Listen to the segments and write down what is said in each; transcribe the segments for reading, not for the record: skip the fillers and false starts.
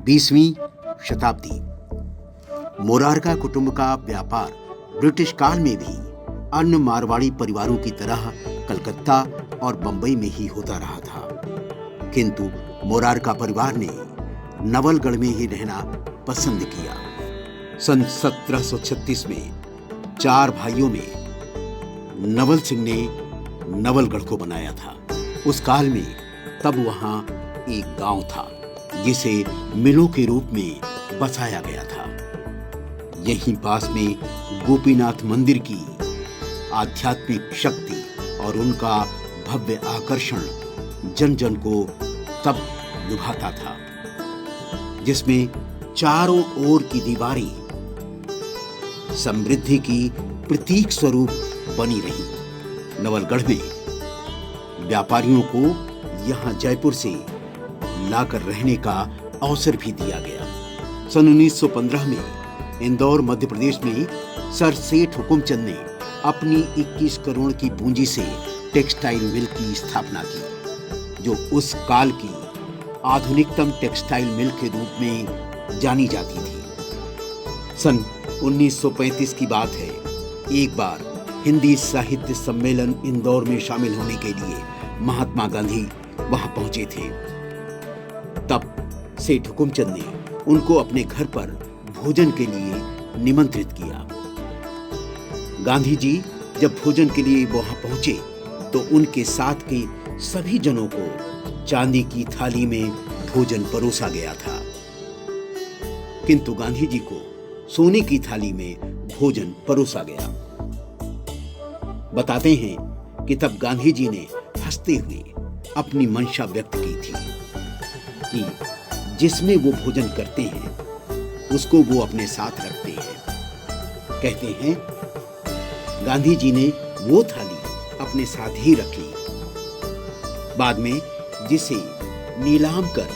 बीसवीं शताब्दी। मोरारका कुटुंब का व्यापार ब्रिटिश काल में भी अन्य मारवाड़ी परिवारों की तरह कलकत्ता और बंबई में ही होता रहा था, किंतु मोरारका परिवार ने नवलगढ़ में ही रहना पसंद किया। सन 1736 में 4 भाइयों में नवल सिंह ने नवलगढ़ को बनाया था। उस काल में तब वहां एक गांव था जिसे मिलों के रूप में बसाया गया था। यहीं पास में गोपीनाथ मंदिर की आध्यात्मिक शक्ति और उनका भव्य आकर्षण जन जन को तब लुभाता था, जिसमें चारों ओर की दीवारें समृद्धि की प्रतीक स्वरूप बनी रही। नवलगढ़ में व्यापारियों को यहां जयपुर से लाकर रहने का अवसर भी दिया गया। सन 1915 में इंदौर मध्य प्रदेश में सर सेठ हुकुमचंद ने अपनी 21 करोड़ की पूंजी से टेक्सटाइल मिल की स्थापना की, जो उस काल की आधुनिकतम टेक्सटाइल मिल के रूप में जानी जाती थी। सन 1935 की बात है, एक बार हिंदी साहित्य सम्मेलन इंदौर में शामिल होने के लिए महात्मा गांधी वहां पहुंचे थे। तब सेठ हुकुमचंद ने उनको अपने घर पर भोजन के लिए निमंत्रित किया। गांधी जी जब भोजन के लिए वहां पहुंचे तो उनके साथ के सभी जनों को चांदी की थाली में भोजन परोसा गया था, किंतु गांधी जी को सोने की थाली में भोजन परोसा गया। बताते हैं कि तब गांधी जी ने हंसते हुए अपनी मंशा व्यक्त की थी कि जिसमें वो भोजन करते हैं उसको वो अपने साथ रखते हैं। कहते हैं गांधी जी ने वो थाली अपने साथ ही रखी। बाद में जिसे नीलाम कर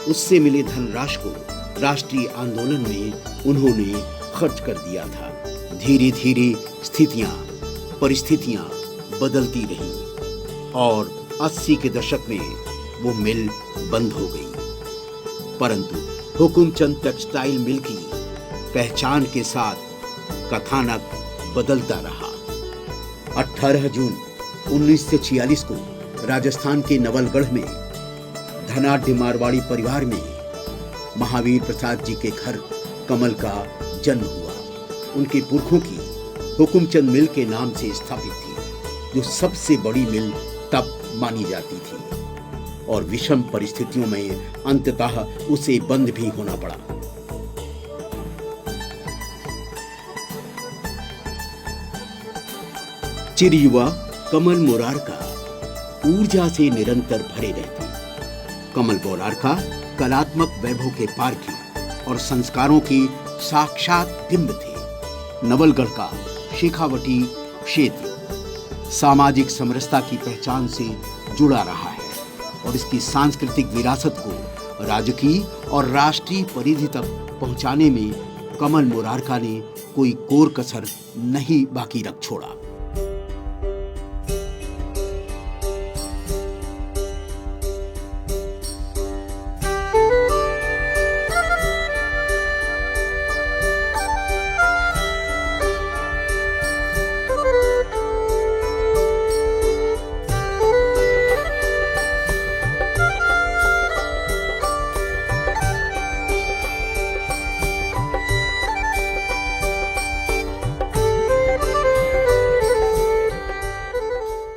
उससे मिले धनराशि को राष्ट्रीय आंदोलन में उन्होंने खर्च कर दिया था। धीरे धीरे परिस्थितियां बदलती रहीं और 80 के दशक में वो मिल बंद हो गई, परंतु हुकुमचंद टेक्सटाइल मिल की पहचान के साथ कथानक बदलता रहा। 18 जून 1946 को राजस्थान के नवलगढ़ में धनाढ्य मारवाड़ी परिवार में महावीर प्रसाद जी के घर कमल का जन्म हुआ। उनके पुरखों की हुकुमचंद मिल के नाम से स्थापित थी, जो सबसे बड़ी मिल तब मानी जाती थी और विषम परिस्थितियों में अंततः उसे बंद भी होना पड़ा। चिर युवा कमल मोरारका ऊर्जा से निरंतर भरे रहते। कमल मोरारका कलात्मक वैभव के पारखी और संस्कारों की साक्षात बिंब थे। नवलगढ़ का शेखावटी क्षेत्र सामाजिक समरसता की पहचान से जुड़ा रहा है और इसकी सांस्कृतिक विरासत को राजकीय और राष्ट्रीय परिधि तक पहुंचाने में कमल मोरारका ने कोई कोर कसर नहीं बाकी रख छोड़ा।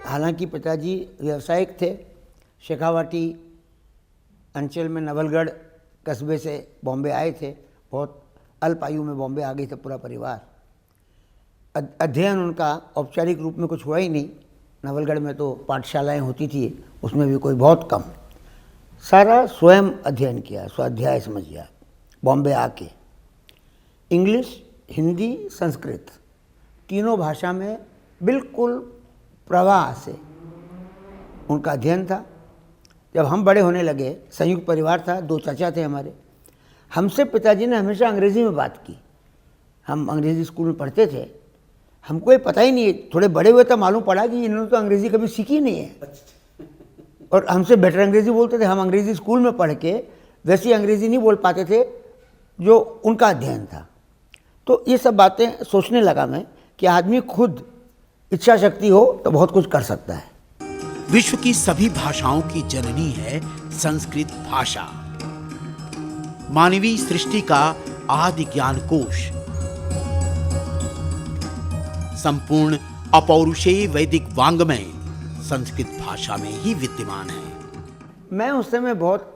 हालांकि पिताजी व्यावसायिक थे। शेखावाटी अंचल में नवलगढ़ कस्बे से बॉम्बे आए थे। बहुत अल्प आयु में बॉम्बे आ गई था पूरा परिवार। अध्ययन उनका औपचारिक रूप में कुछ हुआ ही नहीं। नवलगढ़ में तो पाठशालाएं होती थी, उसमें भी कोई बहुत कम। सारा स्वयं अध्ययन किया, स्वाध्याय समझिए आप। बॉम्बे आके इंग्लिश, हिंदी, संस्कृत तीनों भाषा में बिल्कुल प्रवाह से उनका अध्ययन था। जब हम बड़े होने लगे, संयुक्त परिवार था, 2 चाचा थे हमारे, हमसे पिताजी ने हमेशा अंग्रेज़ी में बात की। हम अंग्रेज़ी स्कूल में पढ़ते थे, हमको ये पता ही नहीं, थोड़े बड़े हुए तो मालूम पड़ा कि इन्होंने तो अंग्रेज़ी कभी सीखी नहीं है और हमसे बेटर अंग्रेज़ी बोलते थे। हम अंग्रेज़ी स्कूल में पढ़ के वैसी अंग्रेज़ी नहीं बोल पाते थे जो उनका अध्ययन था। तो ये सब बातें सोचने लगा मैं कि आदमी खुद इच्छा शक्ति हो तो बहुत कुछ कर सकता है। विश्व की सभी भाषाओं की जननी है संस्कृत भाषा। मानवीय सृष्टि का आदि ज्ञान कोश, संपूर्ण अपौरुषेय वैदिक वांग्मय संस्कृत भाषा में ही विद्यमान है। मैं उस समय बहुत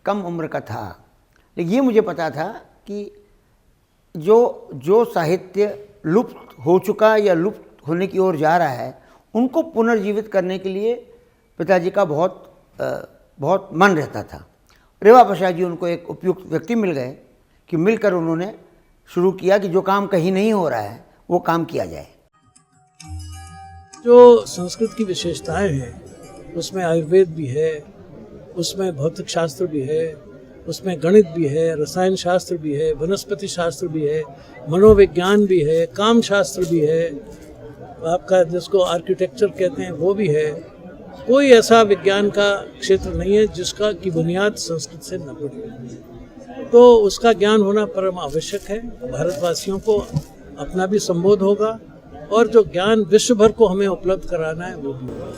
कम उम्र का था, लेकिन ये मुझे पता था कि जो साहित्य लुप्त हो चुका या लुप्त होने की ओर जा रहा है, उनको पुनर्जीवित करने के लिए पिताजी का बहुत मन रहता था। रेवा प्रसाद जी उनको एक उपयुक्त व्यक्ति मिल गए कि मिलकर उन्होंने शुरू किया कि जो काम कहीं नहीं हो रहा है वो काम किया जाए। जो संस्कृत की विशेषताएं हैं उसमें आयुर्वेद भी है, उसमें भौतिक शास्त्र भी है, उसमें गणित भी है, रसायन शास्त्र भी है, वनस्पति शास्त्र भी है, मनोविज्ञान भी है, काम शास्त्र भी है, आपका जिसको आर्किटेक्चर कहते हैं वो भी है। कोई ऐसा विज्ञान का क्षेत्र नहीं है जिसका की बुनियाद संस्कृत से न पड़े। तो उसका ज्ञान होना परम आवश्यक है। भारतवासियों को अपना भी संबोध होगा और जो ज्ञान विश्व भर को हमें उपलब्ध कराना है वो भी होगा।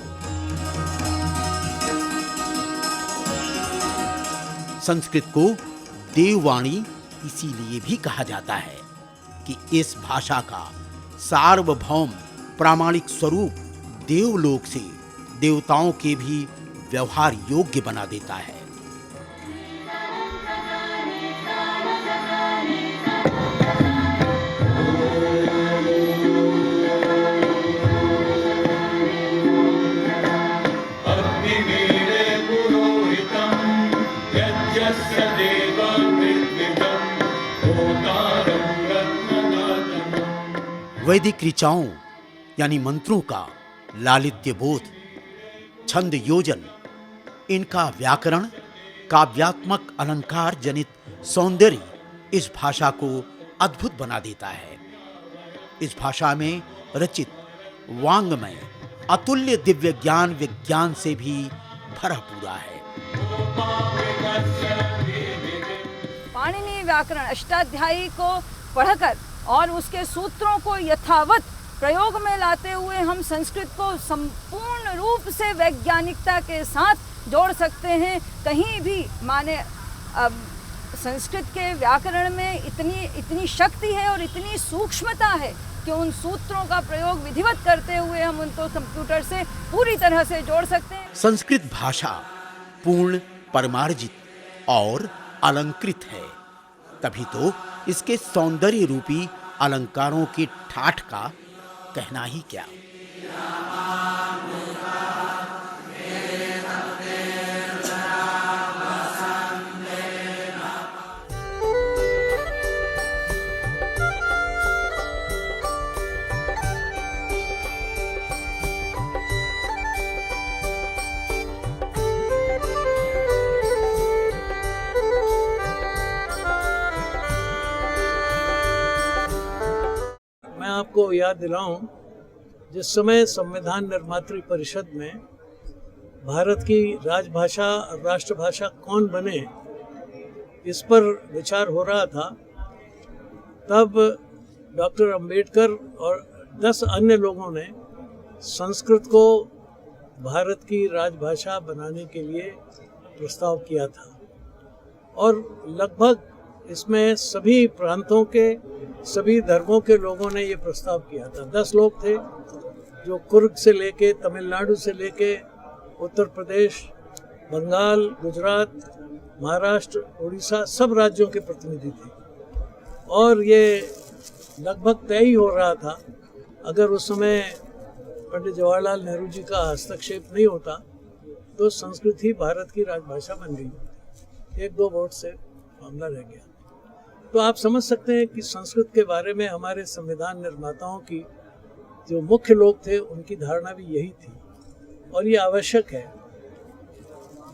संस्कृत को देववाणी इसीलिए भी कहा जाता है कि इस भाषा का सार्वभौम प्रामाणिक स्वरूप देवलोक से देवताओं के भी व्यवहार योग्य बना देता है। वैदिक ऋचाओं यानी मंत्रों का लालित्य बोध, छंद योजन, इनका व्याकरण, काव्यात्मक अलंकार जनित सौंदर्य इस भाषा को अद्भुत बना देता है। इस भाषा में रचित वांग्मय अतुल्य दिव्य ज्ञान विज्ञान से भी भरा पूरा है। पाणिनि व्याकरण अष्टाध्यायी को पढ़कर और उसके सूत्रों को यथावत प्रयोग में लाते हुए हम संस्कृत को संपूर्ण रूप से वैज्ञानिकता के साथ जोड़ सकते हैं। कहीं भी माने संस्कृत के व्याकरण में इतनी शक्ति है और इतनी सूक्ष्मता है कि उन सूत्रों का प्रयोग विधिवत करते हुए हम उनको कंप्यूटर से पूरी तरह से जोड़ सकते हैं। संस्कृत भाषा पूर्ण परमार्जित और अलंकृत है, तभी तो इसके सौंदर्य रूपी अलंकारों की ठाठ का कहना ही क्या। आपको याद दिलाऊं, जिस समय संविधान निर्मात्री परिषद में भारत की राजभाषा और राष्ट्रभाषा कौन बने इस पर विचार हो रहा था, तब डॉक्टर अंबेडकर और 10 अन्य लोगों ने संस्कृत को भारत की राजभाषा बनाने के लिए प्रस्ताव किया था। और लगभग इसमें सभी प्रांतों के, सभी धर्मों के लोगों ने ये प्रस्ताव किया था। 10 लोग थे जो कुर्ग से लेके, तमिलनाडु से लेके, उत्तर प्रदेश, बंगाल, गुजरात, महाराष्ट्र, उड़ीसा, सब राज्यों के प्रतिनिधि थे। और ये लगभग तय ही हो रहा था, अगर उस समय पंडित जवाहरलाल नेहरू जी का हस्तक्षेप नहीं होता तो संस्कृत ही भारत की राजभाषा बन गई। 1-2 वोट से मामला रह गया। तो आप समझ सकते हैं कि संस्कृत के बारे में हमारे संविधान निर्माताओं की जो मुख्य लोग थे उनकी धारणा भी यही थी, और ये आवश्यक है।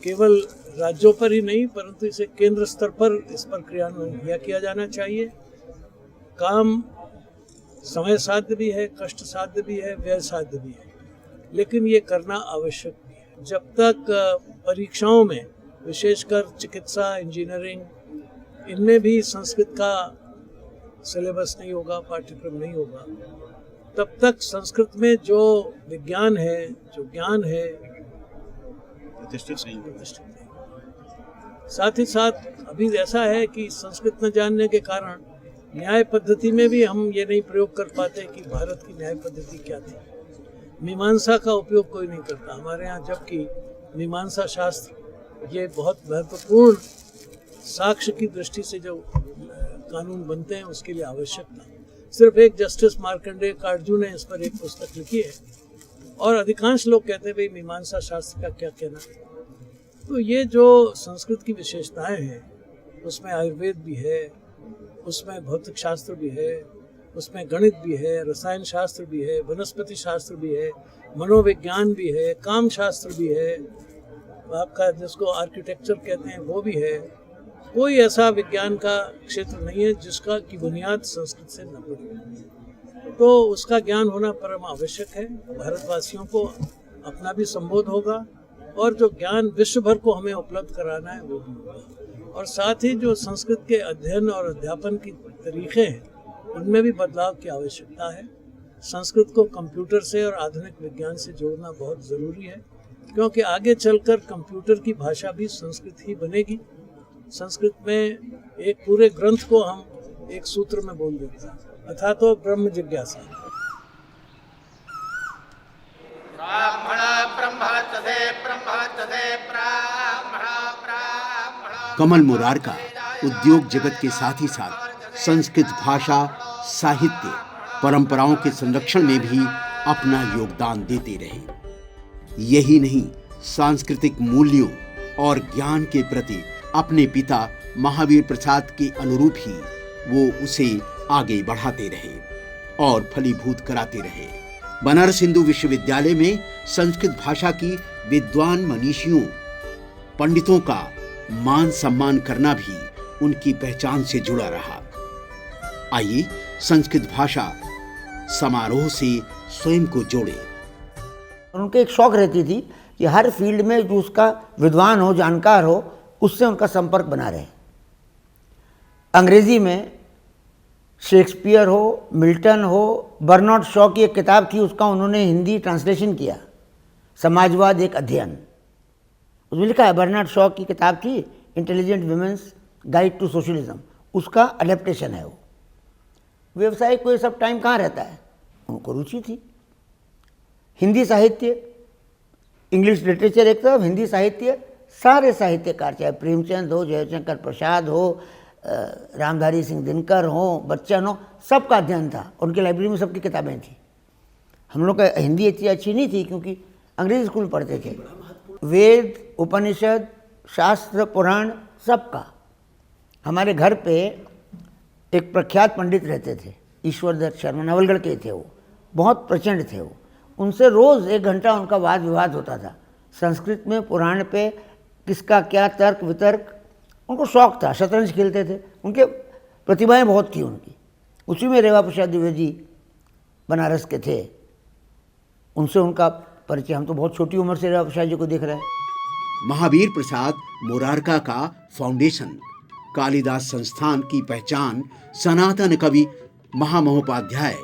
केवल राज्यों पर ही नहीं परंतु इसे केंद्र स्तर पर इस पर क्रियान्वयन किया जाना चाहिए। काम समय साध्य भी है, कष्ट साध्य भी है, व्यय साध्य भी है, लेकिन ये करना आवश्यक भी है। जब तक परीक्षाओं में, विशेषकर चिकित्सा, इंजीनियरिंग, इनमें भी संस्कृत का सिलेबस नहीं होगा, पाठ्यक्रम नहीं होगा, तब तक संस्कृत में जो विज्ञान है, जो ज्ञान है, प्रतिष्ठित नहीं। साथ ही साथ अभी ऐसा है कि संस्कृत न जानने के कारण न्याय पद्धति में भी हम ये नहीं प्रयोग कर पाते कि भारत की न्याय पद्धति क्या थी। मीमांसा का उपयोग कोई नहीं करता हमारे यहाँ, जबकि मीमांसा शास्त्र ये बहुत महत्वपूर्ण साक्ष्य की दृष्टि से जो कानून बनते हैं उसके लिए आवश्यक था। सिर्फ एक जस्टिस मार्कंडेय काटजू ने इस पर एक पुस्तक लिखी है, और अधिकांश लोग कहते हैं भाई मीमांसा शास्त्र का क्या कहना। तो ये जो संस्कृत की विशेषताएं हैं, उसमें आयुर्वेद भी है, उसमें भौतिक शास्त्र भी है, उसमें गणित भी है, रसायन शास्त्र भी है, वनस्पति शास्त्र भी है, मनोविज्ञान भी है, काम शास्त्र भी है, आपका जिसको आर्किटेक्चर कहते हैं वो भी है। कोई ऐसा विज्ञान का क्षेत्र नहीं है जिसका की बुनियाद संस्कृत से न पड़ी। तो उसका ज्ञान होना परम आवश्यक है। भारतवासियों को अपना भी संबोध होगा, और जो ज्ञान विश्व भर को हमें उपलब्ध कराना है वो भी होगा। और साथ ही जो संस्कृत के अध्ययन और अध्यापन की तरीके हैं उनमें भी बदलाव की आवश्यकता है। संस्कृत को कंप्यूटर से और आधुनिक विज्ञान से जोड़ना बहुत ज़रूरी है, क्योंकि आगे चलकर कंप्यूटर की भाषा भी संस्कृत ही बनेगी। संस्कृत में एक पूरे ग्रंथ को हम एक सूत्र में बोल देते हैं, अथा तो ब्रह्म जिज्ञासा। कमल मुरारका उद्योग जगत के साथ ही साथ संस्कृत भाषा, साहित्य, परंपराओं के संरक्षण में भी अपना योगदान देते रहे। यही नहीं, सांस्कृतिक मूल्यों और ज्ञान के प्रति अपने पिता महावीर प्रसाद के अनुरूप ही वो उसे आगे बढ़ाते रहे और फलीभूत कराते रहे। बनारस हिंदू विश्वविद्यालय में संस्कृत भाषा की विद्वान मनीषियों, पंडितों का मान सम्मान करना भी उनकी पहचान से जुड़ा रहा। आइए संस्कृत भाषा समारोह से स्वयं को जोड़े। उनके एक शौक रहती थी कि हर फील्ड में जो उसका विद्वान हो, जानकार हो, उससे उनका संपर्क बना रहे। अंग्रेजी में शेक्सपियर हो, मिल्टन हो, बर्नार्ड शॉ की एक किताब थी, उसका उन्होंने हिंदी ट्रांसलेशन किया, समाजवाद एक अध्ययन। उसमें लिखा है, बर्नार्ड शॉ की किताब थी intelligent women's guide to socialism, उसका अडेप्टेशन है वो। व्यवसाय को ये सब टाइम कहाँ रहता है, उनको रुचि थी। हिंदी साहित्य, इंग्लिश लिटरेचर एक तरफ, हिंदी साहित्य, सारे साहित्यकार, चाहे प्रेमचंद हो, जयशंकर प्रसाद हो, रामधारी सिंह दिनकर हो, बच्चन हो, सबका अध्ययन था। उनकी लाइब्रेरी में सबकी किताबें थी। हम लोग का हिंदी इतनी अच्छी नहीं थी क्योंकि अंग्रेजी स्कूल पढ़ते थे। वेद, उपनिषद, शास्त्र, पुराण, सबका। हमारे घर पे एक प्रख्यात पंडित रहते थे, ईश्वर दत्त शर्मा, नवलगढ़ के थे वो, बहुत प्रचंड थे वो। उनसे रोज़ 1 घंटा उनका वाद विवाद होता था संस्कृत में, पुराण पे, किसका क्या तर्क वितर्क। उनको शौक था, शतरंज खेलते थे, उनके प्रतिभाएं बहुत थी उनकी। उसी में रेवा प्रसाद द्विवेदी बनारस के थे, उनसे उनका परिचय। हम तो बहुत छोटी उम्र से रेवा प्रसाद जी को देख रहे हैं। महावीर प्रसाद मुरारका का फाउंडेशन, कालिदास संस्थान की पहचान सनातन कवि महामहोपाध्याय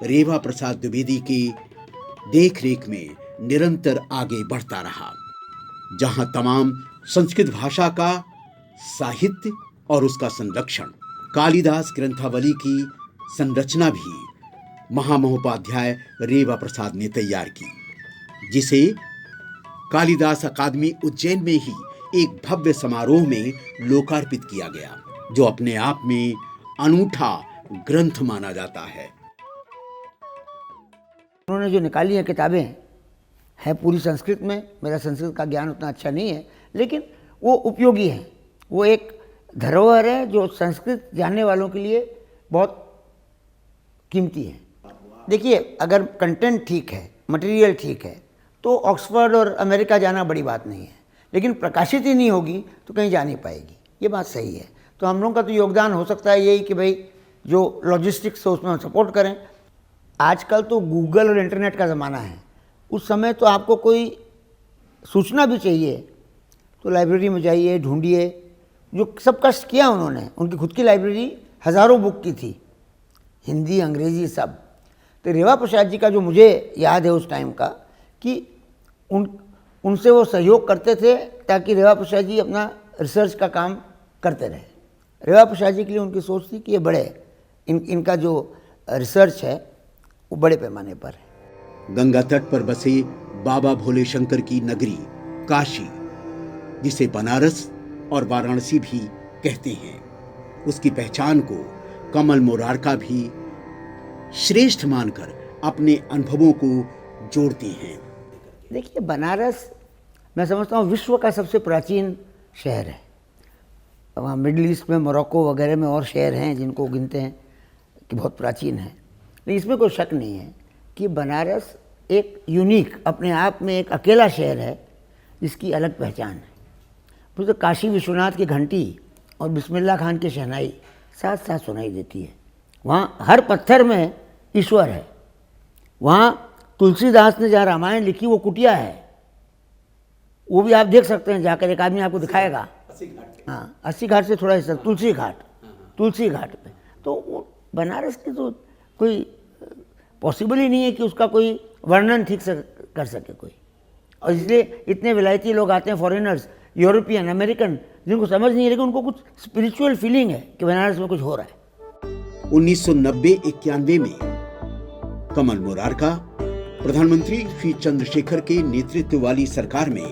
रेवा प्रसाद द्विवेदी की देखरेख में निरंतर आगे बढ़ता रहा, जहां तमाम संस्कृत भाषा का साहित्य और उसका संरक्षण, कालिदास ग्रंथावली की संरचना भी महामहोपाध्याय रेवा प्रसाद ने तैयार की, जिसे कालिदास अकादमी उज्जैन में ही एक भव्य समारोह में लोकार्पित किया गया, जो अपने आप में अनूठा ग्रंथ माना जाता है। उन्होंने जो निकाली हैं किताबें, है पूरी संस्कृत में। मेरा संस्कृत का ज्ञान उतना अच्छा नहीं है, लेकिन वो उपयोगी है। वो एक धरोहर है जो संस्कृत जानने वालों के लिए बहुत कीमती है। देखिए, अगर कंटेंट ठीक है, मटेरियल ठीक है, तो ऑक्सफोर्ड और अमेरिका जाना बड़ी बात नहीं है, लेकिन प्रकाशित ही नहीं होगी तो कहीं जा नहीं पाएगी। ये बात सही है। तो हम लोगों का तो योगदान हो सकता है यही कि भाई जो लॉजिस्टिक्स है उसमें हम सपोर्ट करें। आजकल तो गूगल और इंटरनेट का ज़माना है। उस समय तो आपको कोई सूचना भी चाहिए तो लाइब्रेरी में जाइए, ढूंढिए। जो सब कष्ट किया उन्होंने, उनकी खुद की लाइब्रेरी हज़ारों बुक की थी, हिंदी, अंग्रेज़ी सब। तो रेवा प्रसाद जी का जो मुझे याद है उस टाइम का कि उनसे वो सहयोग करते थे ताकि रेवा प्रसाद जी अपना रिसर्च का काम करते रहे। रेवा प्रसाद जी के लिए उनकी सोच थी कि ये बड़े इनका जो रिसर्च है वो बड़े पैमाने पर है। गंगा तट पर बसे बाबा भोले शंकर की नगरी काशी, जिसे बनारस और वाराणसी भी कहते हैं, उसकी पहचान को कमल मोरारका भी श्रेष्ठ मानकर अपने अनुभवों को जोड़ते हैं। देखिए, बनारस मैं समझता हूँ विश्व का सबसे प्राचीन शहर है। वहाँ मिडिल ईस्ट में, मोरक्को वगैरह में और शहर हैं जिनको गिनते हैं कि बहुत प्राचीन है, लेकिन इसमें कोई शक नहीं है कि बनारस एक यूनिक, अपने आप में एक अकेला शहर है जिसकी अलग पहचान है। मुझे तो काशी विश्वनाथ की घंटी और बिस्मिल्लाह खान की शहनाई साथ साथ सुनाई देती है। वहाँ हर पत्थर में ईश्वर है। वहाँ तुलसीदास ने जहाँ रामायण लिखी वो कुटिया है, वो भी आप देख सकते हैं जाकर, एक आदमी आपको दिखाएगा। हाँ, 80 घाट से थोड़ा हिस्सा तुलसी घाट पे। तो वो बनारस की तो कोई पॉसिबल ही नहीं है कि उसका कोई वर्णन ठीक से कर सके कोई। और इसलिए इतने विलायती लोग आते हैं, फॉरेनर्स, यूरोपियन, अमेरिकन, जिनको समझ नहीं है, लेकिन उनको कुछ स्पिरिचुअल फीलिंग है कि बनारस में कुछ हो रहा है। 1990-91 में कमल मोरारका प्रधानमंत्री श्री चंद्रशेखर के नेतृत्व वाली सरकार में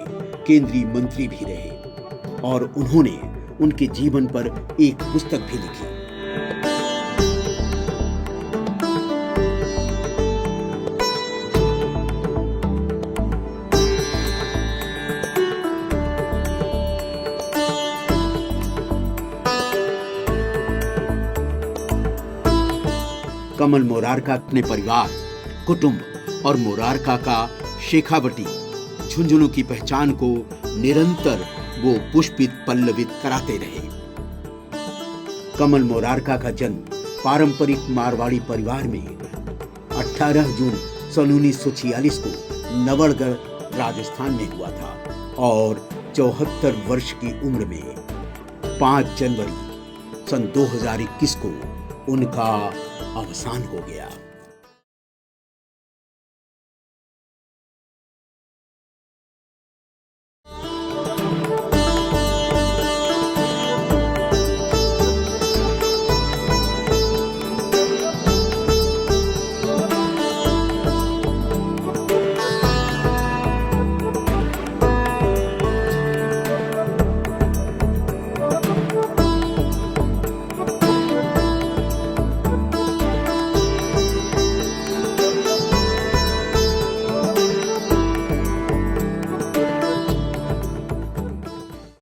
केंद्रीय मंत्री भी रहे और उन्होंने उनके जीवन पर एक पुस्तक भी लिखी। कमल मोरारका अपने परिवार, कुटुंब और मोरारका का शेखावटी झुंझुनू की पहचान को निरंतर वो पुष्पित पल्लवित कराते रहे। कमल मोरारका का जन्म पारंपरिक मारवाड़ी परिवार में 18 जून सन 1946 को नवलगढ़, राजस्थान में हुआ था और 74 वर्ष की उम्र में 5 जनवरी सन 2021 को उनका अवसान हो गया।